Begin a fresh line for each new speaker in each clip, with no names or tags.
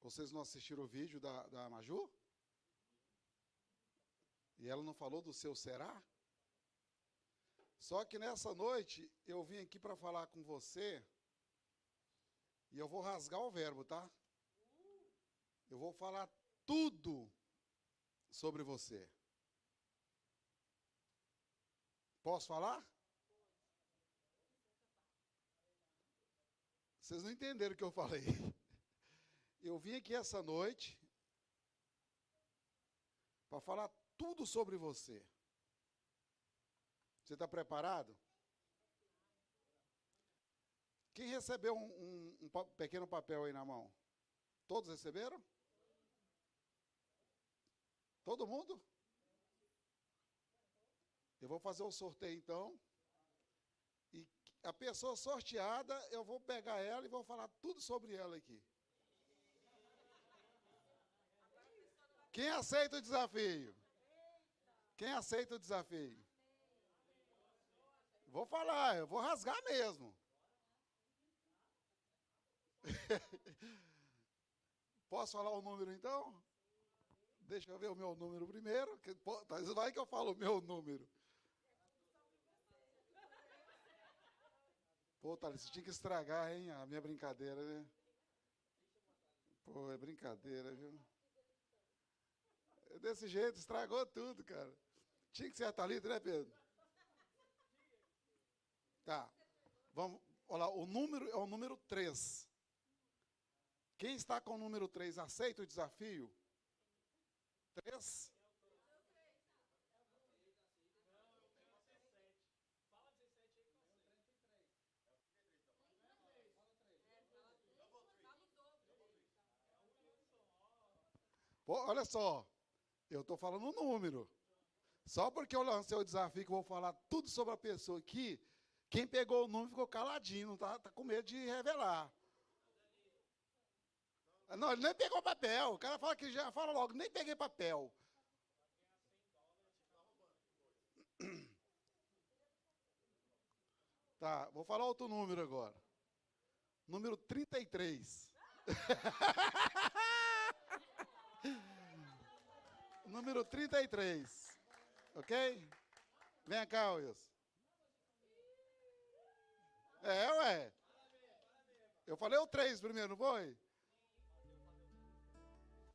Vocês não assistiram o vídeo da Maju? E ela não falou do seu será? Só que nessa noite eu vim aqui para falar com você e eu vou rasgar o verbo, tá? Eu vou falar tudo sobre você. Posso falar? Vocês não entenderam o que eu falei. Eu vim aqui essa noite para falar tudo sobre você. Você está preparado? Quem recebeu um pequeno papel aí na mão? Todos receberam? Todo mundo? Eu vou fazer o sorteio então. E a pessoa sorteada, eu vou pegar ela e vou falar tudo sobre ela aqui. Quem aceita o desafio? Quem aceita o desafio? Vou falar, eu vou rasgar mesmo. Posso falar o número então? Deixa eu ver o meu número primeiro. Vai que eu falo o meu número. Pô, Thales, você tinha que estragar, hein, a minha brincadeira, né? Pô, é brincadeira, viu? Desse jeito, estragou tudo, cara. Tinha que ser a Thalita, né, Pedro? Tá. Vamos, olha lá, o número é o número 3. Quem está com o número 3, aceita o desafio? 3? Pô, olha só, eu estou falando um número. Só porque eu lancei o desafio que eu vou falar tudo sobre a pessoa aqui, quem pegou o número ficou caladinho, não tá com medo de revelar. Não, ele nem pegou papel. O cara fala que já fala logo, nem peguei papel. Tá, vou falar outro número agora. Número 33. Número 33. Ok? Vem cá, Wilson. Ué. Eu falei o 3 primeiro, não foi?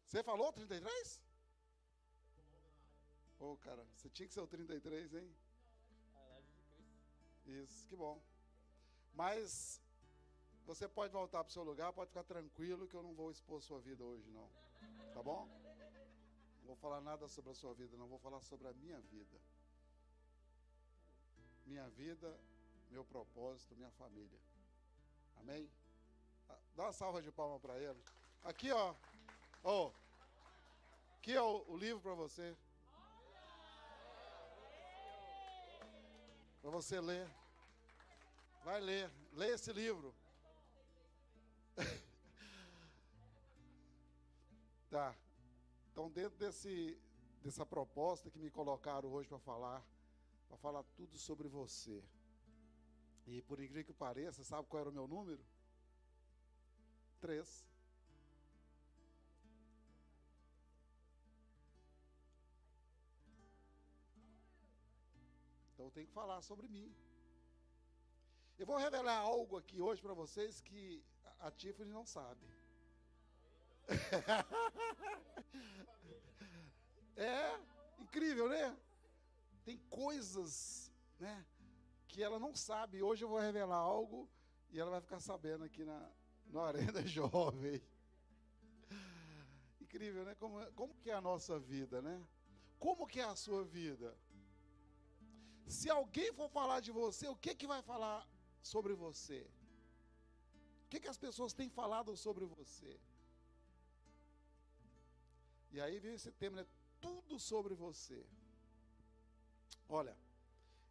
Você falou 33? Pô, cara, você tinha que ser o 33, hein? Isso, que bom. Mas você pode voltar para o seu lugar, pode ficar tranquilo que eu não vou expor sua vida hoje, não. Tá bom? Não vou falar nada sobre a sua vida, não. Vou falar sobre a minha vida. Minha vida, meu propósito, minha família. Amém? Dá uma salva de palmas para ele. Aqui, ó. Ó. Aqui é o livro para você. Para você ler. Vai ler. Lê esse livro. Tá. Então, dentro dessa proposta que me colocaram hoje para falar tudo sobre você. E por incrível que pareça, sabe qual era o meu número? 3. Então eu tenho que falar sobre mim. Eu vou revelar algo aqui hoje para vocês que a Tiffany não sabe. É incrível, né? Tem coisas, né, que ela não sabe. Hoje eu vou revelar algo e ela vai ficar sabendo aqui no Arena Jovem. Incrível, né? Como que é a nossa vida, né? Como que é a sua vida? Se alguém for falar de você, o que vai falar sobre você? O que as pessoas têm falado sobre você? E aí vem esse tema, né? Tudo sobre você. Olha,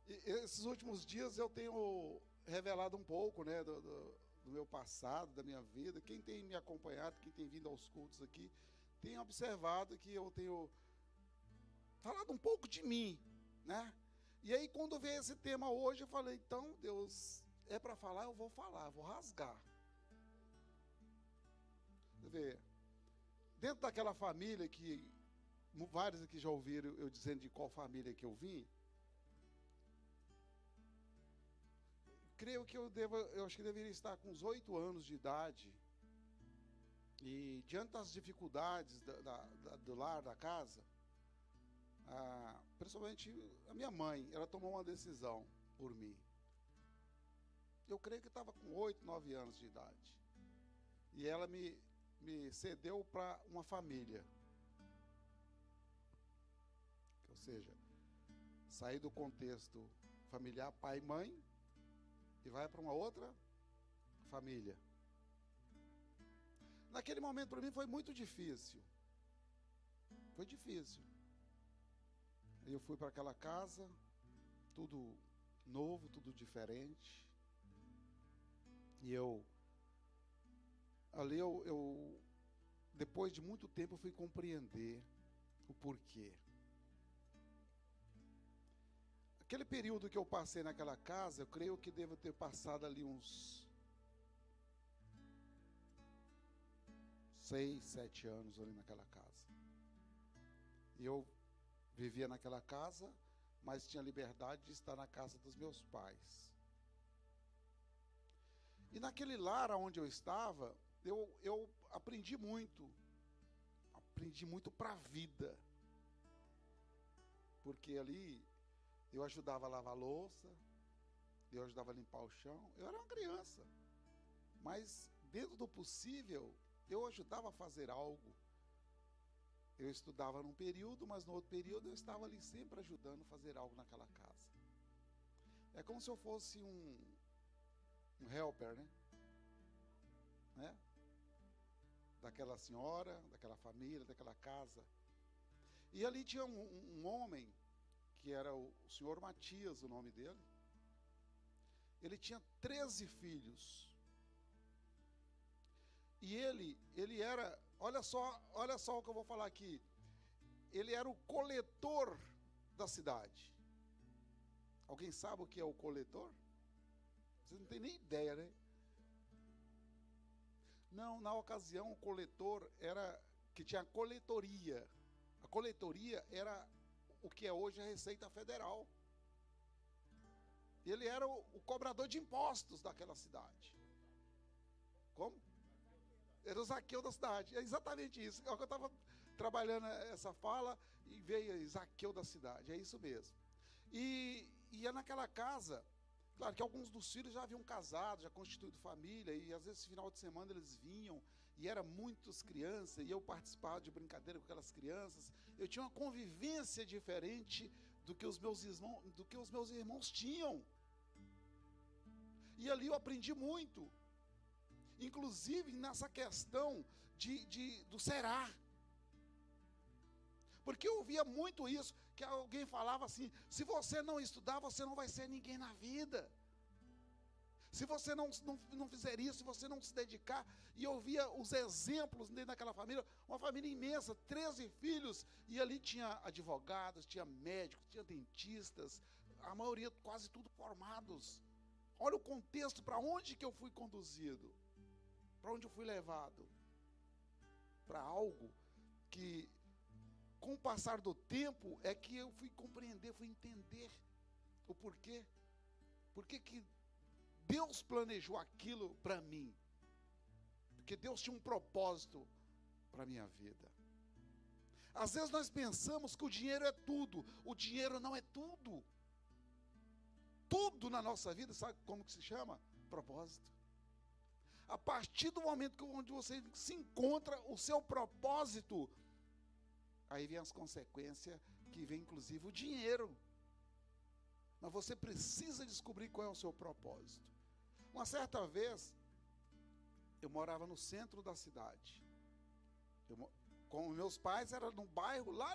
esses últimos dias eu tenho revelado um pouco, né, do meu passado, da minha vida. Quem tem me acompanhado, quem tem vindo aos cultos aqui, tem observado que eu tenho falado um pouco de mim, né? E aí quando veio esse tema hoje, eu falei, então, Deus, é para falar, eu vou falar, vou rasgar. Você vê, dentro daquela família que vários aqui já ouviram eu dizendo de qual família que eu vim, creio que eu acho que deveria estar com uns 8 anos de idade, e diante das dificuldades do lar, da casa, principalmente a minha mãe, ela tomou uma decisão por mim. Eu creio que estava com 8, 9 anos de idade, e ela me cedeu para uma família, ou seja, sair do contexto familiar, pai e mãe, e vai para uma outra família. Naquele momento para mim foi muito difícil. Foi difícil. Eu fui para aquela casa, tudo novo, tudo diferente. E ali depois de muito tempo eu fui compreender o porquê. Aquele período que eu passei naquela casa, eu creio que devo ter passado ali uns 6, 7 anos ali naquela casa. E eu vivia naquela casa, mas tinha liberdade de estar na casa dos meus pais. E naquele lar onde eu estava, eu aprendi muito para a vida. Porque ali eu ajudava a lavar a louça, eu ajudava a limpar o chão. Eu era uma criança, mas dentro do possível, eu ajudava a fazer algo. Eu estudava num período, mas no outro período eu estava ali sempre ajudando a fazer algo naquela casa. É como se eu fosse um helper, né? Daquela senhora, daquela família, daquela casa. E ali tinha um homem, que era o senhor Matias, o nome dele. Ele tinha 13 filhos. E ele era, olha só o que eu vou falar aqui. Ele era o coletor da cidade. Alguém sabe o que é o coletor? Vocês não têm nem ideia, né? Não, na ocasião o coletor era que tinha a coletoria. A coletoria era o que é hoje a Receita Federal. Ele era o cobrador de impostos daquela cidade. Como? Era o Zaqueu da cidade. É exatamente isso. Eu estava trabalhando essa fala e veio Zaqueu da cidade. É isso mesmo. E naquela casa, claro que alguns dos filhos já haviam casado, já constituído família, e às vezes final de semana eles vinham, e eram muitas crianças, e eu participava de brincadeira com aquelas crianças. Eu tinha uma convivência diferente do que os meus irmãos tinham. E ali eu aprendi muito. Inclusive nessa questão do será. Porque eu ouvia muito isso, que alguém falava assim: se você não estudar, você não vai ser ninguém na vida. Se você não fizer isso, se você não se dedicar. E eu via os exemplos dentro daquela família, uma família imensa, 13 filhos, e ali tinha advogados, tinha médicos, tinha dentistas, a maioria quase tudo formados. Olha o contexto, para onde que eu fui conduzido, para onde eu fui levado, para algo que, com o passar do tempo, é que eu fui compreender, fui entender o porquê. Por que Deus planejou aquilo para mim? Porque Deus tinha um propósito para a minha vida. Às vezes nós pensamos que o dinheiro é tudo. O dinheiro não é tudo. Tudo na nossa vida, sabe como que se chama? Propósito. A partir do momento onde você se encontra o seu propósito, aí vem as consequências, que vem inclusive o dinheiro. Mas você precisa descobrir qual é o seu propósito. Uma certa vez, eu morava no centro da cidade. Com meus pais, era num bairro lá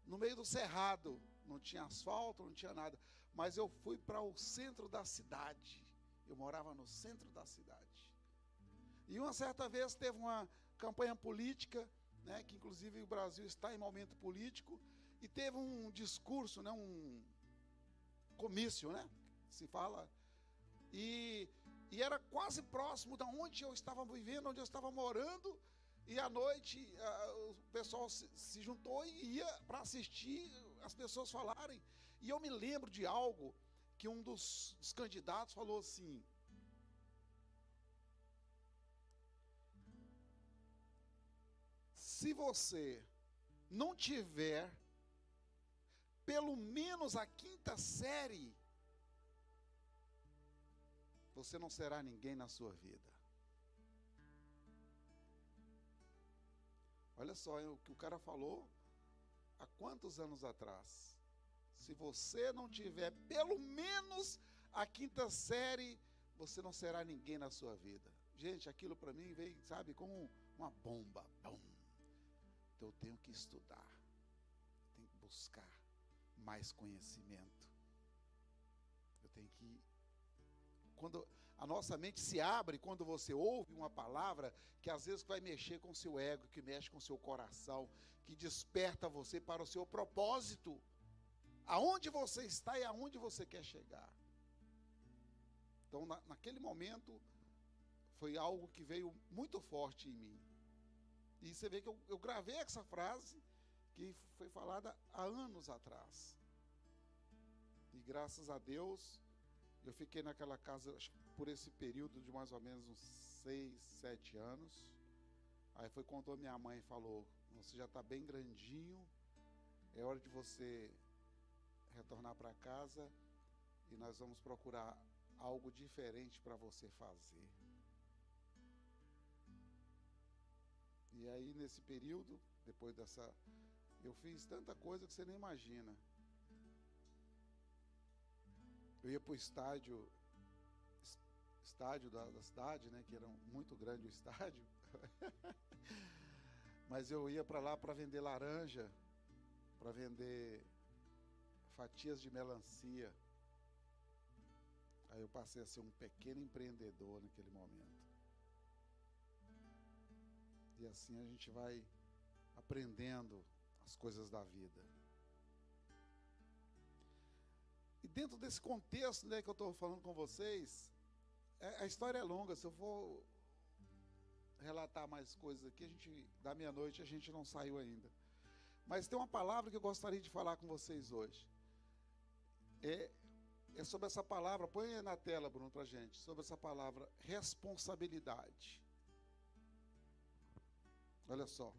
no meio do cerrado. Não tinha asfalto, não tinha nada. Mas eu fui para o centro da cidade. Eu morava no centro da cidade. E uma certa vez teve uma campanha política, né, que inclusive o Brasil está em momento político, e teve um discurso, né, um comício, né, se fala, e era quase próximo de onde eu estava vivendo, onde eu estava morando, E à noite o pessoal se juntou e ia para assistir as pessoas falarem. E eu me lembro de algo que um dos candidatos falou assim: se você não tiver pelo menos a 5ª série, você não será ninguém na sua vida. Olha só o que o cara falou há quantos anos atrás. Se você não tiver pelo menos a 5ª série, você não será ninguém na sua vida. Gente, aquilo para mim veio, sabe, como uma bomba. Bum. Então eu tenho que estudar, tenho que buscar mais conhecimento. Eu tenho que... Quando a nossa mente se abre, quando você ouve uma palavra que às vezes vai mexer com o seu ego, que mexe com o seu coração, que desperta você para o seu propósito, aonde você está e aonde você quer chegar. Então, naquele momento, foi algo que veio muito forte em mim. E você vê que eu gravei essa frase, que foi falada há anos atrás. E graças a Deus, eu fiquei naquela casa, acho que por esse período de mais ou menos uns 6, 7 anos. Aí foi quando minha mãe falou: você já está bem grandinho, é hora de você retornar para casa e nós vamos procurar algo diferente para você fazer. E aí nesse período, depois dessa, eu fiz tanta coisa que você nem imagina. Eu ia para o estádio da cidade, né, que era muito grande o estádio. Mas eu ia para lá para vender laranja, para vender fatias de melancia. Aí eu passei a ser um pequeno empreendedor naquele momento. E assim a gente vai aprendendo as coisas da vida. E dentro desse contexto, né, que eu estou falando com vocês, a história é longa. Se eu for relatar mais coisas aqui, da meia-noite a gente não saiu ainda. Mas tem uma palavra que eu gostaria de falar com vocês hoje. É sobre essa palavra, põe na tela, Bruno, para a gente, sobre essa palavra, responsabilidade. Olha só.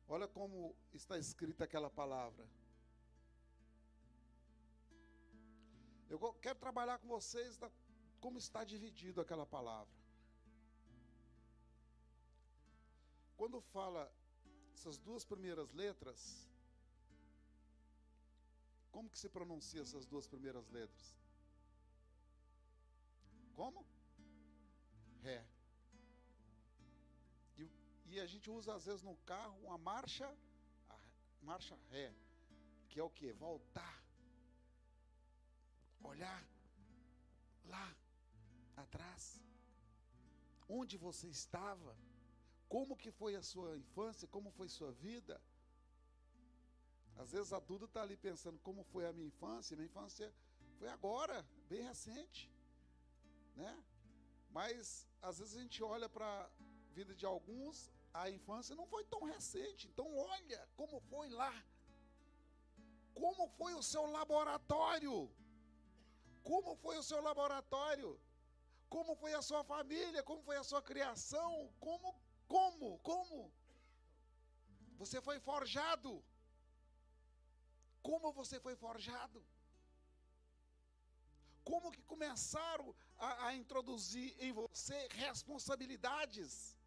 Olha como está escrita aquela palavra. Eu quero trabalhar com vocês como está dividido aquela palavra. Quando fala essas duas primeiras letras, como que se pronuncia essas duas primeiras letras? Como? Ré. E a gente usa às vezes no carro uma marcha ré, que é o quê? Voltar. Olhar lá atrás. Onde você estava? Como que foi a sua infância? Como foi sua vida? Às vezes a Duda está ali pensando como foi a minha infância. Minha infância foi agora, bem recente, né? Mas às vezes a gente olha para a vida de alguns, a infância não foi tão recente. Então olha como foi lá. Como foi o seu laboratório? Como foi o seu laboratório? Como foi a sua família? Como foi a sua criação? Como? Você foi forjado. Como você foi forjado? Como que começaram a introduzir em você responsabilidades?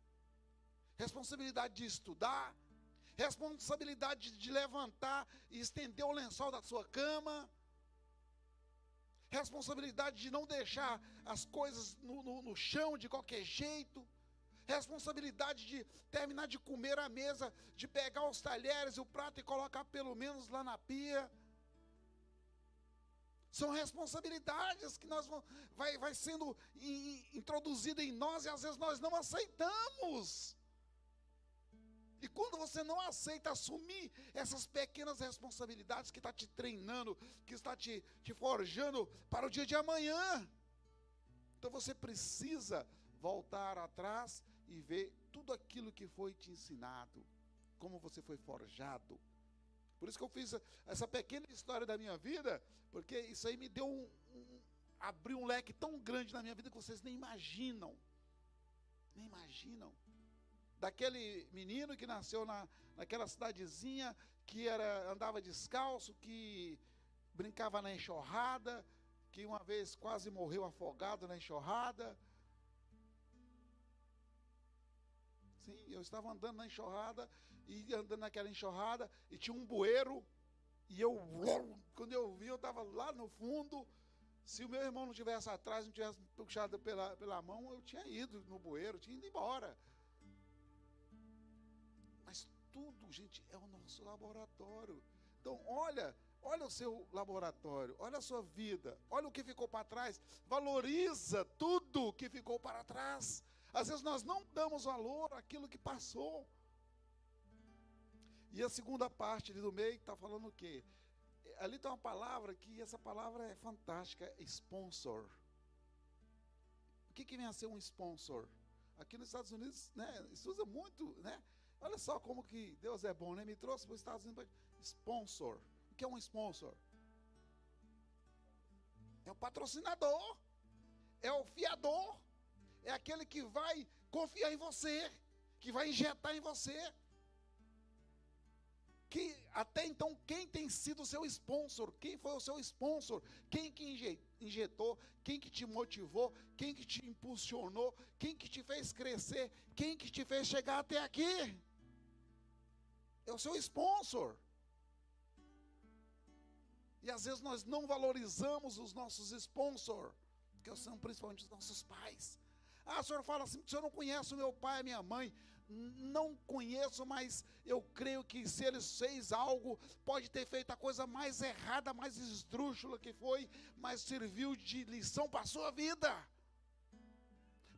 Responsabilidade de estudar, responsabilidade de levantar e estender o lençol da sua cama, responsabilidade de não deixar as coisas no chão de qualquer jeito, responsabilidade de terminar de comer à mesa, de pegar os talheres e o prato e colocar pelo menos lá na pia. São responsabilidades que vai sendo introduzida em nós e às vezes nós não aceitamos. E quando você não aceita assumir essas pequenas responsabilidades que está te treinando, que está te forjando para o dia de amanhã, então você precisa voltar atrás e ver tudo aquilo que foi te ensinado, como você foi forjado. Por isso que eu fiz essa pequena história da minha vida, porque isso aí me deu abriu um leque tão grande na minha vida que vocês nem imaginam. Nem imaginam. Daquele menino que nasceu naquela cidadezinha, que andava descalço, que brincava na enxurrada, que uma vez quase morreu afogado na enxurrada. Sim, eu estava andando na enxurrada, e andando naquela enxurrada, e tinha um bueiro, e quando eu vi, eu estava lá no fundo. Se o meu irmão não estivesse atrás, não tivesse puxado pela mão, eu tinha ido no bueiro, tinha ido embora. Mas tudo, gente, é o nosso laboratório. Então, olha o seu laboratório, olha a sua vida, olha o que ficou para trás, valoriza tudo que ficou para trás. Às vezes nós não damos valor àquilo que passou. E a segunda parte ali do meio está falando o quê? Ali tem uma palavra que essa palavra é fantástica, sponsor. O que vem a ser um sponsor? Aqui nos Estados Unidos, né, isso usa muito, né? Olha só como que Deus é bom, né? Me trouxe para os Estados Unidos, sponsor. O que é um sponsor? É o patrocinador, é o fiador, é aquele que vai confiar em você, que vai injetar em você. Que até então, quem tem sido o seu sponsor? Quem foi o seu sponsor? Quem que injetou? Quem que te motivou? Quem que te impulsionou? Quem que te fez crescer? Quem que te fez chegar até aqui? É o seu sponsor. E às vezes nós não valorizamos os nossos sponsors, que são principalmente os nossos pais. Ah, o senhor fala assim, o senhor não conhece o meu pai e a minha mãe. Não conheço, mas eu creio que se ele fez algo, pode ter feito a coisa mais errada, mais esdrúxula que foi, mas serviu de lição para a sua vida.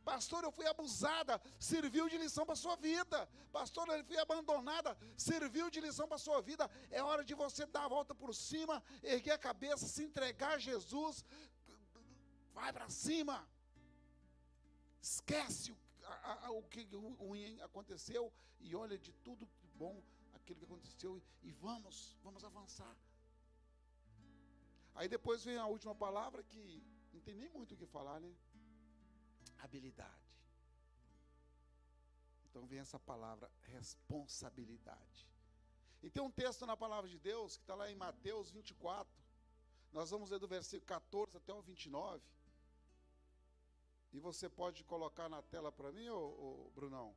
Pastor, eu fui abusada, serviu de lição para a sua vida. Pastor, eu fui abandonada, serviu de lição para a sua vida. É hora de você dar a volta por cima, erguer a cabeça, se entregar a Jesus. Vai para cima. Esquece o que ruim aconteceu e olha de tudo de bom aquilo que aconteceu e vamos avançar. Aí depois vem a última palavra que não tem nem muito o que falar, né? Habilidade. Então vem essa palavra responsabilidade. E tem um texto na palavra de Deus que está lá em Mateus 24. Nós vamos ler do versículo 14 até o 29. E você pode colocar na tela para mim, ô Brunão?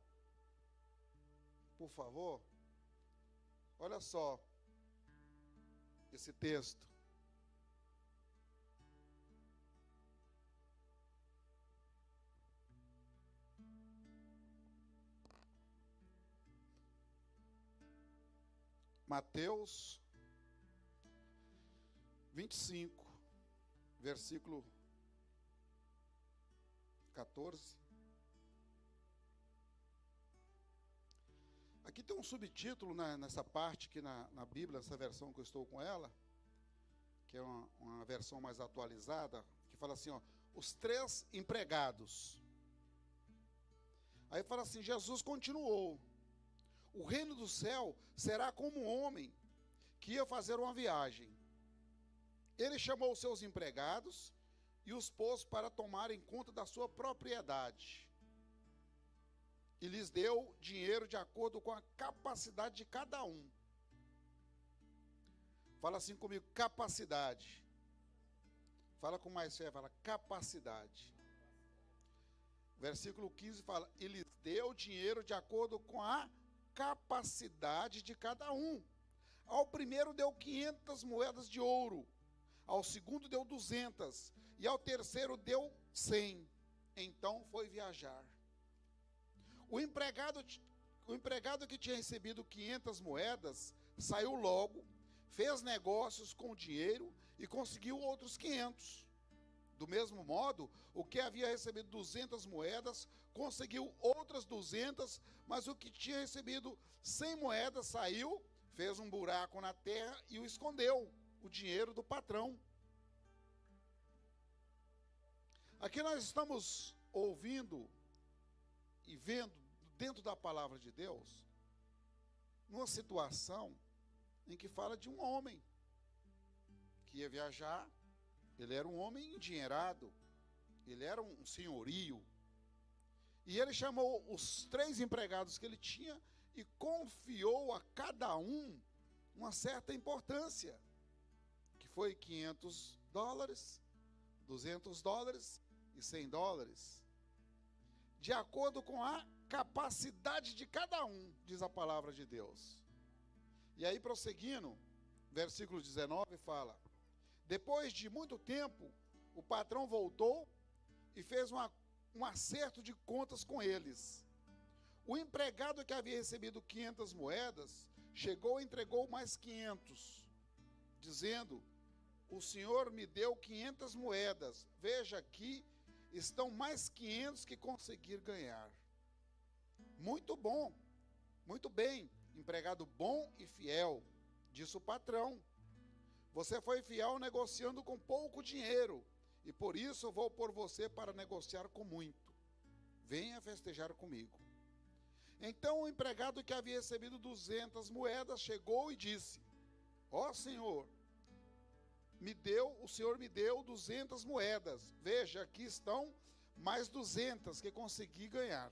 Por favor. Olha só esse texto. Mateus 25, versículo 14. Aqui tem um subtítulo nessa parte aqui na Bíblia, essa versão que eu estou com ela, que é uma versão mais atualizada, que fala assim, ó, os 3 empregados. Aí fala assim, Jesus continuou, o reino do céu será como um homem que ia fazer uma viagem. Ele chamou os seus empregados e os pôs para tomarem conta da sua propriedade. E lhes deu dinheiro de acordo com a capacidade de cada um. Fala assim comigo, capacidade. Fala com mais fé, fala capacidade. Versículo 15 fala, e lhes deu dinheiro de acordo com a capacidade de cada um. Ao primeiro deu 500 moedas de ouro, ao segundo deu 200, e ao terceiro deu 100. Então foi viajar. O empregado que tinha recebido 500 moedas, saiu logo, fez negócios com o dinheiro e conseguiu outros 500. Do mesmo modo, o que havia recebido 200 moedas, conseguiu outras 200, mas o que tinha recebido 100 moedas saiu, fez um buraco na terra e o escondeu, o dinheiro do patrão. Aqui nós estamos ouvindo e vendo dentro da palavra de Deus, numa situação em que fala de um homem que ia viajar. Ele era um homem endinheirado, ele era um senhorio, e ele chamou os 3 empregados que ele tinha e confiou a cada um uma certa importância, que foi $500, $200 e $100, de acordo com a capacidade de cada um, diz a palavra de Deus. E aí, prosseguindo, versículo 19 fala: depois de muito tempo, o patrão voltou e fez um acerto de contas com eles. O empregado que havia recebido 500 moedas chegou e entregou mais 500, dizendo: o senhor me deu 500 moedas, veja aqui, estão mais 500 que conseguir ganhar. Muito bom, muito bem, empregado bom e fiel, disse o patrão. Você foi fiel negociando com pouco dinheiro, e por isso vou pôr você para negociar com muito. Venha festejar comigo. Então o empregado que havia recebido 200 moedas chegou e disse: ó senhor, o senhor me deu 200 moedas. Veja, aqui estão mais 200 que consegui ganhar.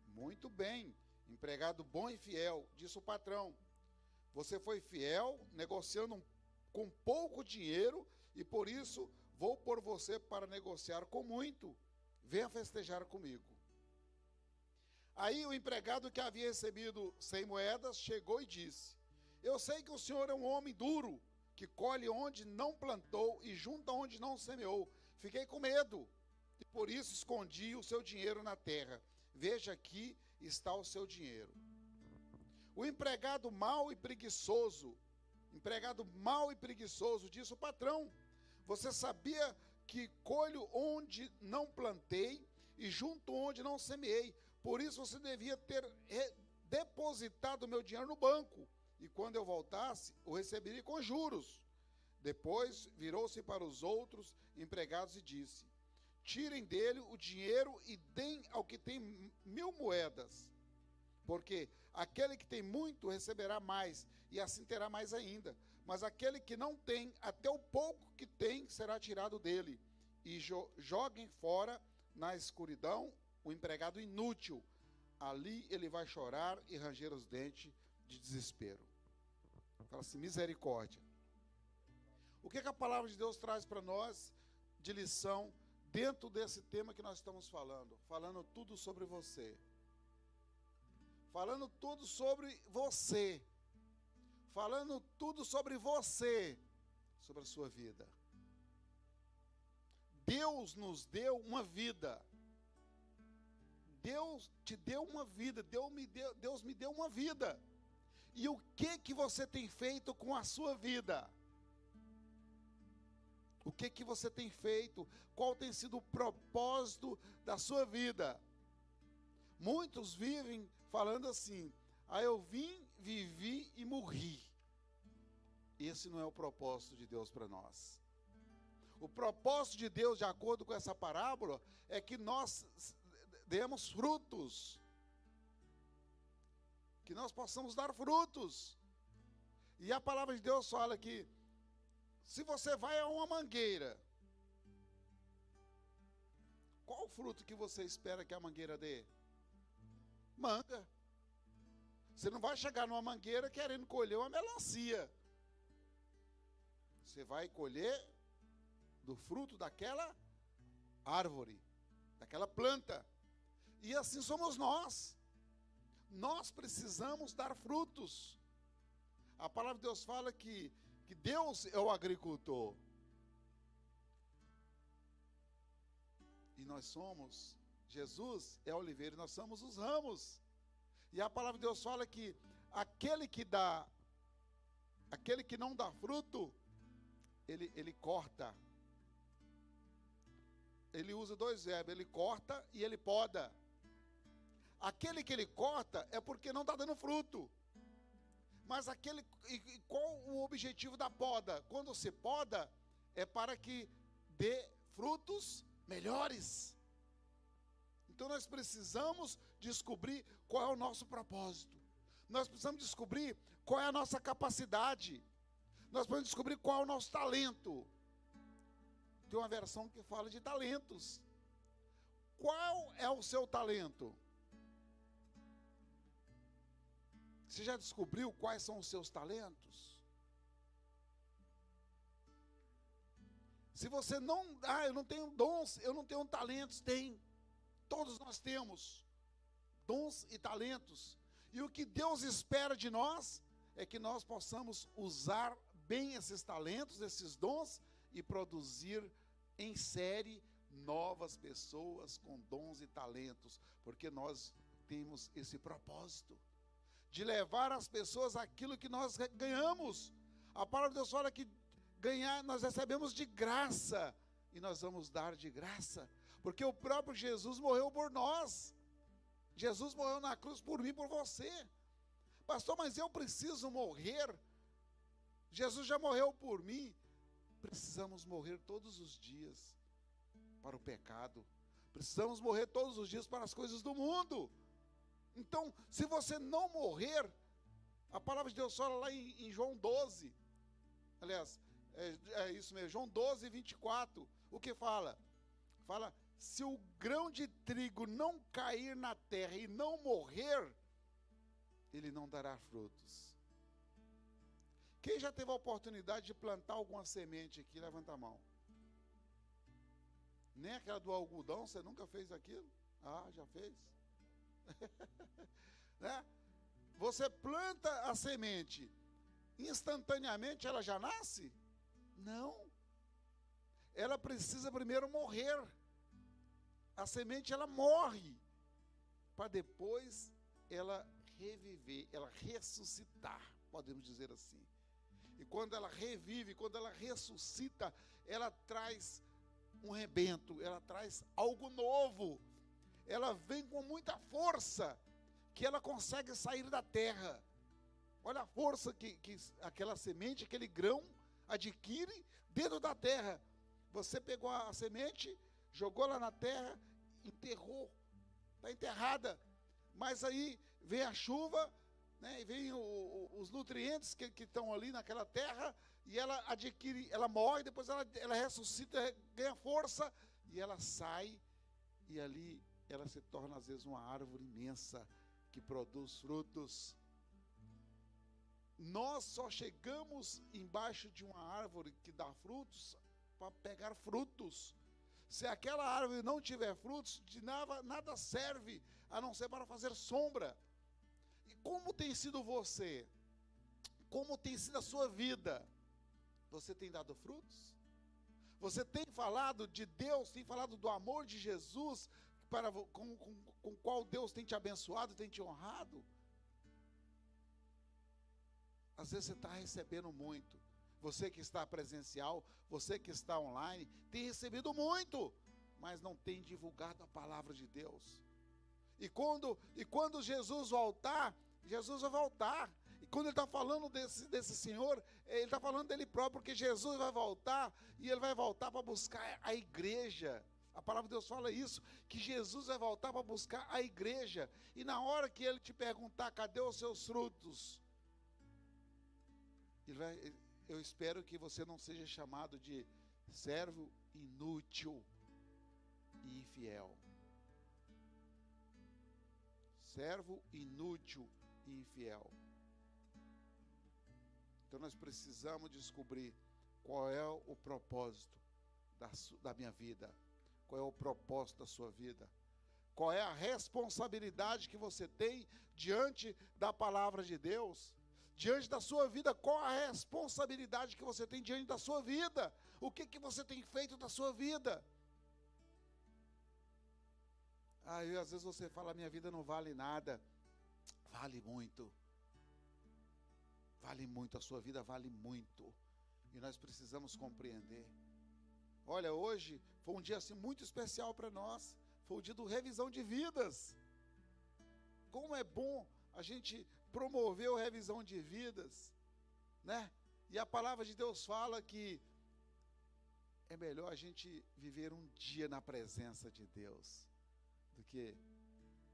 Muito bem, empregado bom e fiel, disse o patrão. Você foi fiel negociando com pouco dinheiro, e por isso vou pôr você para negociar com muito. Venha festejar comigo. Aí o empregado que havia recebido 100 moedas chegou e disse: eu sei que o senhor é um homem duro, que colhe onde não plantou e junta onde não semeou. Fiquei com medo, e por isso escondi o seu dinheiro na terra. Veja, aqui está o seu dinheiro. O empregado mau e preguiçoso, disse o patrão: você sabia que colho onde não plantei e junto onde não semeei, por isso você devia ter depositado meu dinheiro no banco, e quando eu voltasse, o receberia com juros. Depois virou-se para os outros empregados e disse: tirem dele o dinheiro e deem ao que tem 1000 moedas, porque aquele que tem muito receberá mais, e assim terá mais ainda. Mas aquele que não tem, até o pouco que tem será tirado dele. E joguem fora na escuridão o empregado inútil. Ali ele vai chorar e ranger os dentes de desespero. Fala assim: misericórdia. O que a palavra de Deus traz para nós de lição dentro desse tema que nós estamos falando? Falando tudo sobre você. Falando tudo sobre você. Falando tudo sobre você, sobre a sua vida. Deus nos deu uma vida. Deus te deu uma vida. Deus me deu uma vida. E o que você tem feito com a sua vida? O que você tem feito? Qual tem sido o propósito da sua vida? Muitos vivem falando assim: eu vim, vivi e morri. Esse não é o propósito de Deus para nós. O propósito de Deus, de acordo com essa parábola, é que nós demos frutos. Que nós possamos dar frutos. E a palavra de Deus fala que se você vai a uma mangueira, qual o fruto que você espera que a mangueira dê? Manga. Você não vai chegar numa mangueira querendo colher uma melancia. Você vai colher do fruto daquela árvore, daquela planta. E assim somos nós. Nós precisamos dar frutos. A palavra de Deus fala que Deus é o agricultor. E nós somos, Jesus é a oliveira, e nós somos os ramos. E a palavra de Deus fala que aquele que não dá fruto, ele corta. Ele usa 2 verbos, ele corta e ele poda. Aquele que ele corta é porque não está dando fruto. Mas qual o objetivo da poda? Quando se poda, é para que dê frutos melhores. Então nós precisamos descobrir qual é o nosso propósito. Nós precisamos descobrir qual é a nossa capacidade. Nós precisamos descobrir qual é o nosso talento. Tem uma versão que fala de talentos. Qual é o seu talento? Você já descobriu quais são os seus talentos? Se você não, eu não tenho dons, eu não tenho talentos, tem. Todos nós temos dons e talentos. E o que Deus espera de nós é que nós possamos usar bem esses talentos, esses dons e produzir em série novas pessoas com dons e talentos, porque nós temos esse propósito de levar as pessoas aquilo que nós ganhamos. A palavra de Deus fala que ganhar nós recebemos de graça e nós vamos dar de graça, porque o próprio Jesus morreu por nós. Jesus morreu na cruz por mim e por você. Pastor, mas eu preciso morrer? Jesus já morreu por mim. Precisamos morrer todos os dias para o pecado. Precisamos morrer todos os dias para as coisas do mundo. Então, se você não morrer, a palavra de Deus fala lá em João 12, aliás, é isso mesmo, João 12, 24, o que fala? Fala, se o grão de trigo não cair na terra e não morrer, ele não dará frutos. Quem já teve a oportunidade de plantar alguma semente aqui, levanta a mão. Nem aquela do algodão, você nunca fez aquilo? Ah, já fez? Né? Você planta a semente, instantaneamente ela já nasce? Não. Ela precisa primeiro morrer. A semente ela morre, para depois ela reviver, ela ressuscitar, podemos dizer assim. E quando ela revive, quando ela ressuscita, ela traz um rebento, ela traz algo novo. Ela vem com muita força, que ela consegue sair da terra. Olha a força que aquela semente, aquele grão adquire dentro da terra. Você pegou a semente, jogou lá na terra, enterrou, está enterrada. Mas aí vem a chuva, né, e vem os nutrientes que estão ali naquela terra, e ela adquire, ela morre, depois ela ressuscita, ganha força, e ela sai, e ali ela se torna às vezes uma árvore imensa, que produz frutos. Nós só chegamos embaixo de uma árvore que dá frutos, para pegar frutos. Se aquela árvore não tiver frutos, de nada serve, a não ser para fazer sombra. E como tem sido você? Como tem sido a sua vida? Você tem dado frutos? Você tem falado de Deus, tem falado do amor de Jesus, com o qual Deus tem te abençoado, tem te honrado? Às vezes você está recebendo muito. Você que está presencial, você que está online, tem recebido muito, mas não tem divulgado a palavra de Deus. E quando Jesus voltar, Jesus vai voltar. E quando ele está falando desse Senhor, ele está falando dele próprio, porque Jesus vai voltar, e ele vai voltar para buscar a igreja. A palavra de Deus fala isso, que Jesus vai voltar para buscar a igreja. E na hora que ele te perguntar, cadê os seus frutos? Eu espero que você não seja chamado de servo inútil e infiel. Servo inútil e infiel. Então nós precisamos descobrir qual é o propósito da minha vida. Qual é o propósito da sua vida? Qual é a responsabilidade que você tem diante da palavra de Deus? Diante da sua vida, qual a responsabilidade que você tem diante da sua vida? O que você tem feito da sua vida? Às vezes você fala, minha vida não vale nada. Vale muito. Vale muito, a sua vida vale muito. E nós precisamos compreender. Olha, hoje foi um dia assim muito especial para nós. Foi o dia do revisão de vidas. Como é bom a gente promover a revisão de vidas, né? E a palavra de Deus fala que é melhor a gente viver um dia na presença de Deus do que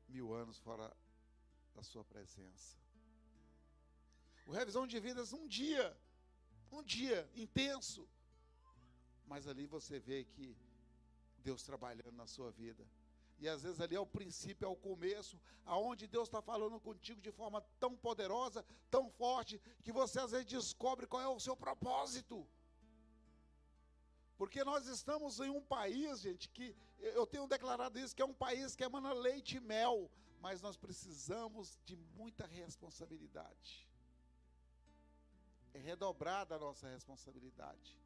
1000 anos fora da sua presença. O Revisão de Vidas, um dia intenso, mas ali você vê que Deus trabalhando na sua vida. E às vezes ali é o princípio, é o começo, aonde Deus está falando contigo de forma tão poderosa, tão forte, que você às vezes descobre qual é o seu propósito. Porque nós estamos em um país, gente, que eu tenho declarado isso, que é um país que emana leite e mel, mas nós precisamos de muita responsabilidade. É redobrada a nossa responsabilidade.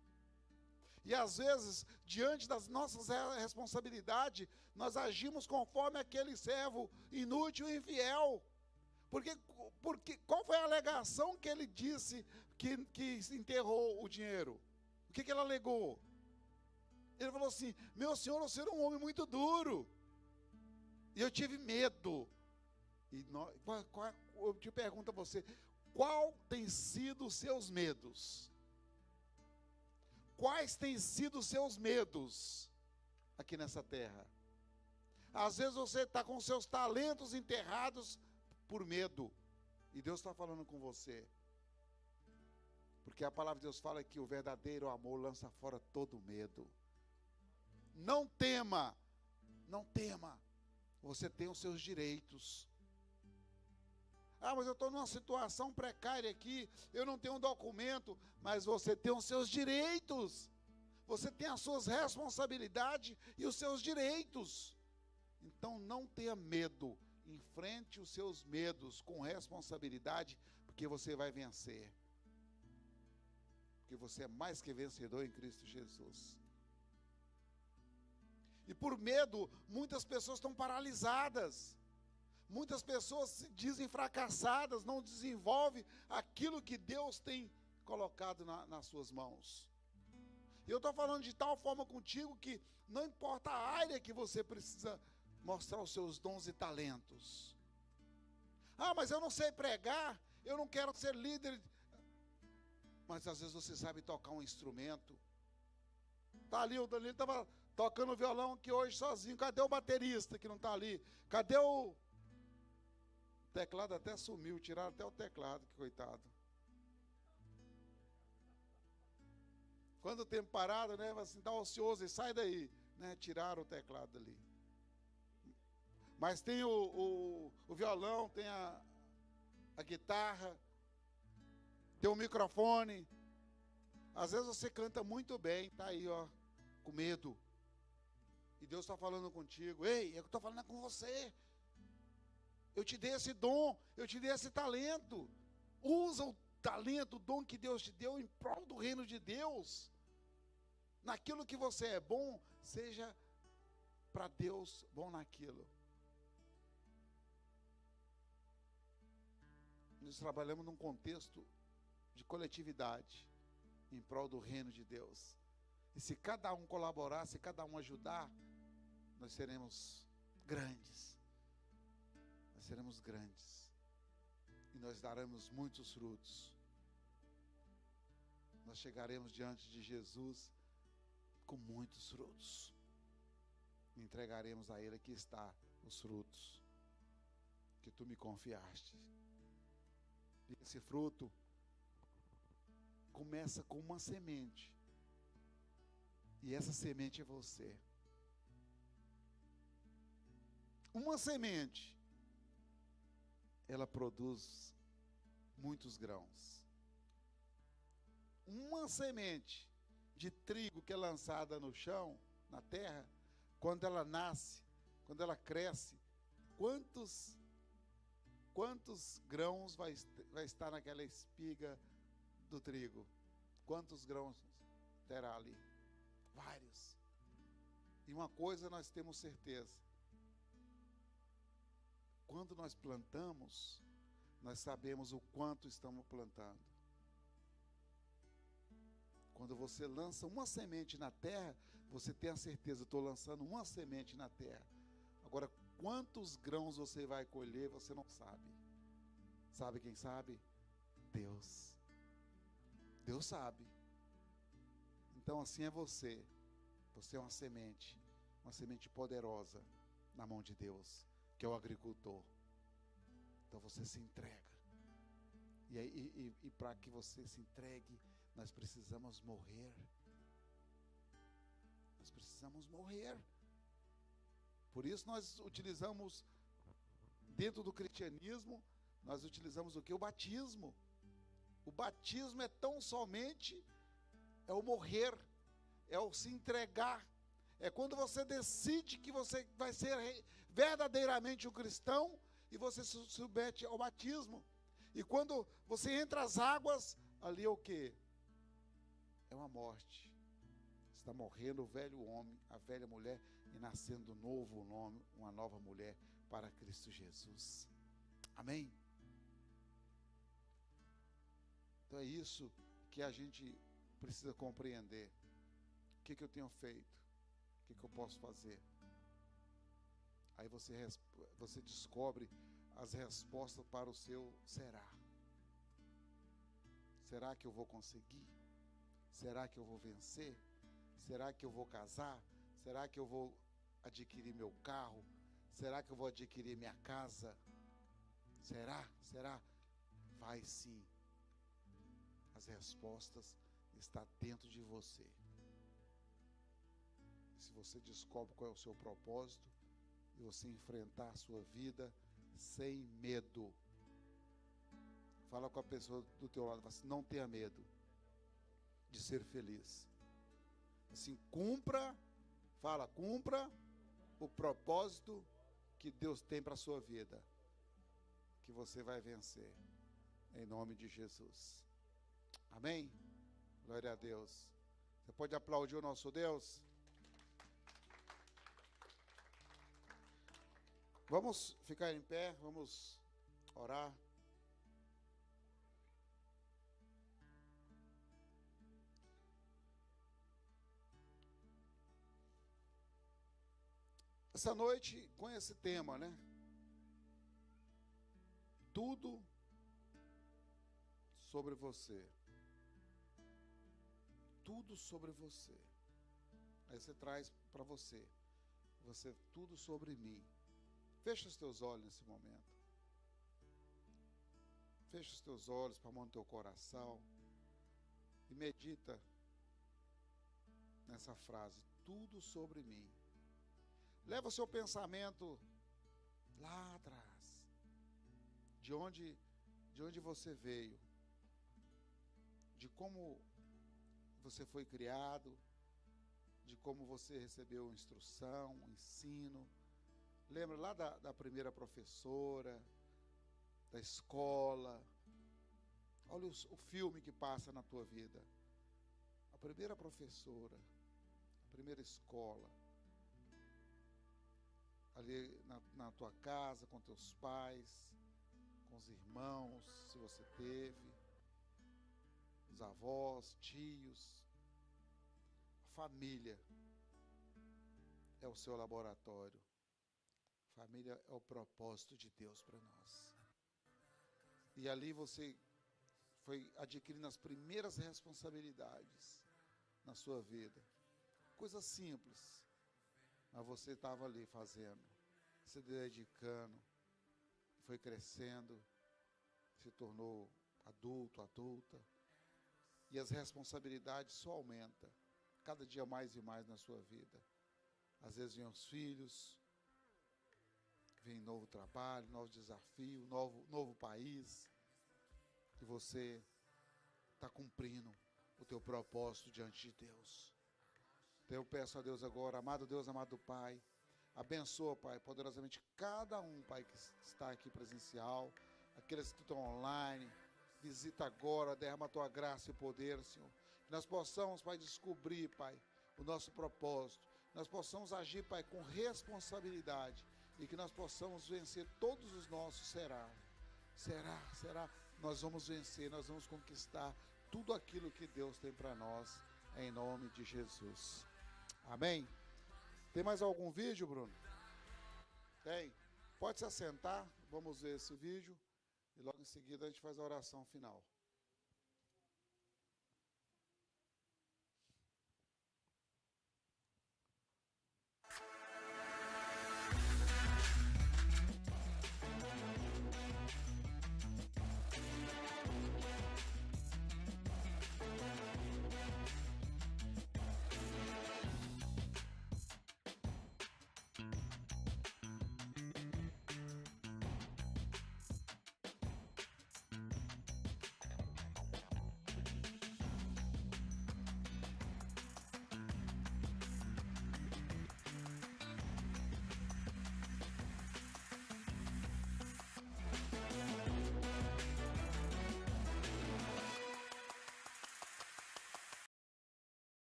E às vezes, diante das nossas responsabilidades, nós agimos conforme aquele servo inútil e infiel. Porque qual foi a alegação que ele disse que enterrou o dinheiro? O que ele alegou? Ele falou assim: meu senhor, você era um homem muito duro, e eu tive medo. E eu te pergunto a você, qual tem sido os seus medos? Quais têm sido os seus medos aqui nessa terra? Às vezes você está com seus talentos enterrados por medo, e Deus está falando com você, porque a palavra de Deus fala que o verdadeiro amor lança fora todo medo. Não tema, não tema, você tem os seus direitos. Ah, mas eu estou numa situação precária aqui, eu não tenho um documento, mas você tem os seus direitos, você tem as suas responsabilidades e os seus direitos. Então não tenha medo, enfrente os seus medos com responsabilidade, porque você vai vencer. Porque você é mais que vencedor em Cristo Jesus. E por medo, muitas pessoas estão paralisadas. Muitas pessoas se dizem fracassadas, não desenvolvem aquilo que Deus tem colocado nas suas mãos. E eu estou falando de tal forma contigo que não importa a área que você precisa mostrar os seus dons e talentos. Ah, mas eu não sei pregar, eu não quero ser líder. Mas às vezes você sabe tocar um instrumento. Está ali, o Danilo estava tocando violão aqui hoje sozinho. Cadê o baterista que não está ali? Cadê o teclado? Até sumiu, tiraram até o teclado, que coitado. Quando o tempo parado, né, assim, tá ocioso, e sai daí, né, tiraram o teclado ali. Mas tem o violão, tem a guitarra, tem o microfone. Às vezes você canta muito bem, tá aí, ó, com medo. E Deus está falando contigo. Ei, eu estou falando com você. Eu te dei esse dom, eu te dei esse talento. Usa o talento, o dom que Deus te deu em prol do reino de Deus. Naquilo que você é bom, seja para Deus bom naquilo. Nós trabalhamos num contexto de coletividade em prol do reino de Deus. E se cada um colaborar, se cada um ajudar, nós seremos grandes. Nós seremos grandes. E nós daremos muitos frutos. Nós chegaremos diante de Jesus com muitos frutos. E entregaremos a Ele, aqui está os frutos que tu me confiaste. E esse fruto começa com uma semente. E essa semente é você. Uma semente, ela produz muitos grãos. Uma semente de trigo que é lançada no chão, na terra, quando ela nasce, quando ela cresce, quantos grãos vai estar naquela espiga do trigo? Quantos grãos terá ali? Vários. E uma coisa nós temos certeza: quando nós plantamos, nós sabemos o quanto estamos plantando. Quando você lança uma semente na terra, você tem a certeza: estou lançando uma semente na terra. Agora, quantos grãos você vai colher, você não sabe. Sabe quem sabe? Deus. Deus sabe. Então assim é você. Você é uma semente poderosa na mão de Deus, que é o agricultor. Então você se entrega. E para que você se entregue, nós precisamos morrer. Nós precisamos morrer. Por isso nós utilizamos, dentro do cristianismo, nós utilizamos o que? O batismo. O batismo é tão somente, é o morrer, é o se entregar. É quando você decide que você vai ser verdadeiramente um cristão e você se submete ao batismo. E quando você entra às águas, ali é o quê? É uma morte. Está morrendo o velho homem, a velha mulher, e nascendo um novo nome, uma nova mulher para Cristo Jesus. Amém? Então é isso que a gente precisa compreender. O que eu tenho feito? O que eu posso fazer? Aí você descobre as respostas para o seu será. Será que eu vou conseguir? Será que eu vou vencer? Será que eu vou casar? Será que eu vou adquirir meu carro? Será que eu vou adquirir minha casa? Será? Será? Vai sim. As respostas estão dentro de você. Se você descobre qual é o seu propósito e você enfrentar a sua vida sem medo. Fala com a pessoa do teu lado, fala assim, não tenha medo de ser feliz. Assim, cumpra o propósito que Deus tem para a sua vida, que você vai vencer, em nome de Jesus. Amém? Glória a Deus. Você pode aplaudir o nosso Deus? Vamos ficar em pé, vamos orar. Essa noite, com esse tema, né? Tudo sobre você. Tudo sobre você. Aí você traz para você. Tudo sobre mim. Fecha os teus olhos nesse momento. Fecha os teus olhos para a mão do teu coração. E medita nessa frase. Tudo sobre mim. Leva o seu pensamento lá atrás. De onde você veio. De como você foi criado. De como você recebeu instrução, ensino. Lembra lá da primeira professora, da escola. Olha o filme que passa na tua vida. A primeira professora, a primeira escola. Ali na tua casa, com teus pais, com os irmãos, se você teve, os avós, tios. A família é o seu laboratório. Família é o propósito de Deus para nós. E ali você foi adquirindo as primeiras responsabilidades na sua vida. Coisas simples. Mas você estava ali fazendo, se dedicando, foi crescendo, se tornou adulto, adulta. E as responsabilidades só aumentam, cada dia mais e mais na sua vida. Às vezes vem os filhos, vem novo trabalho, novo desafio, novo país. E você está cumprindo o teu propósito diante de Deus. Então eu peço a Deus agora, amado Deus, amado Pai, abençoa, Pai, poderosamente cada um, Pai, que está aqui presencial, aqueles que estão online, visita agora, derrama a Tua graça e poder, Senhor. Que nós possamos, Pai, descobrir, Pai, o nosso propósito, que nós possamos agir, Pai, com responsabilidade e que nós possamos vencer todos os nossos será. Nós vamos vencer, nós vamos conquistar tudo aquilo que Deus tem para nós, em nome de Jesus. Amém? Tem mais algum vídeo, Bruno? Tem? Pode se assentar, vamos ver esse vídeo e logo em seguida a gente faz a oração final.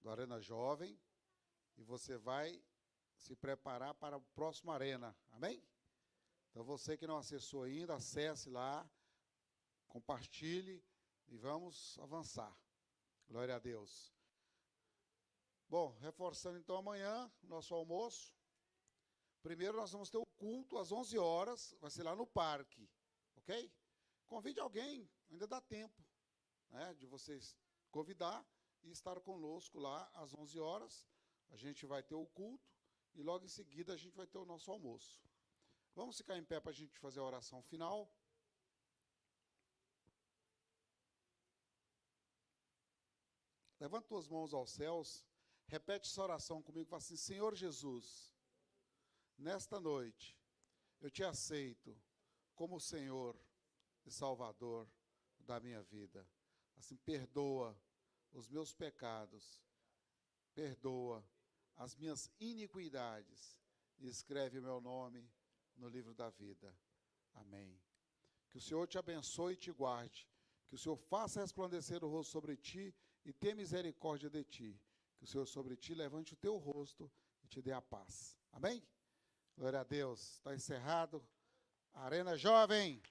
do Arena Jovem, e você vai se preparar para o próximo Arena. Amém? Então, você que não acessou ainda, acesse lá, compartilhe e vamos avançar. Glória a Deus. Bom, reforçando então amanhã, nosso almoço. Primeiro nós vamos ter o culto às 11 horas, vai ser lá no parque, ok? Convide alguém, ainda dá tempo, né, de vocês convidar e estar conosco lá às 11 horas. A gente vai ter o culto e logo em seguida a gente vai ter o nosso almoço. Vamos ficar em pé para a gente fazer a oração final. Levanta tuas mãos aos céus, repete essa oração comigo, fala assim: Senhor Jesus, nesta noite eu te aceito como Senhor e Salvador da minha vida. Assim, perdoa os meus pecados, perdoa as minhas iniquidades e escreve o meu nome no livro da vida. Amém. Que o Senhor te abençoe e te guarde, que o Senhor faça resplandecer o rosto sobre ti e tenha misericórdia de ti, que o Senhor sobre ti levante o teu rosto e te dê a paz. Amém? Glória a Deus. Está encerrado. Arena Jovem.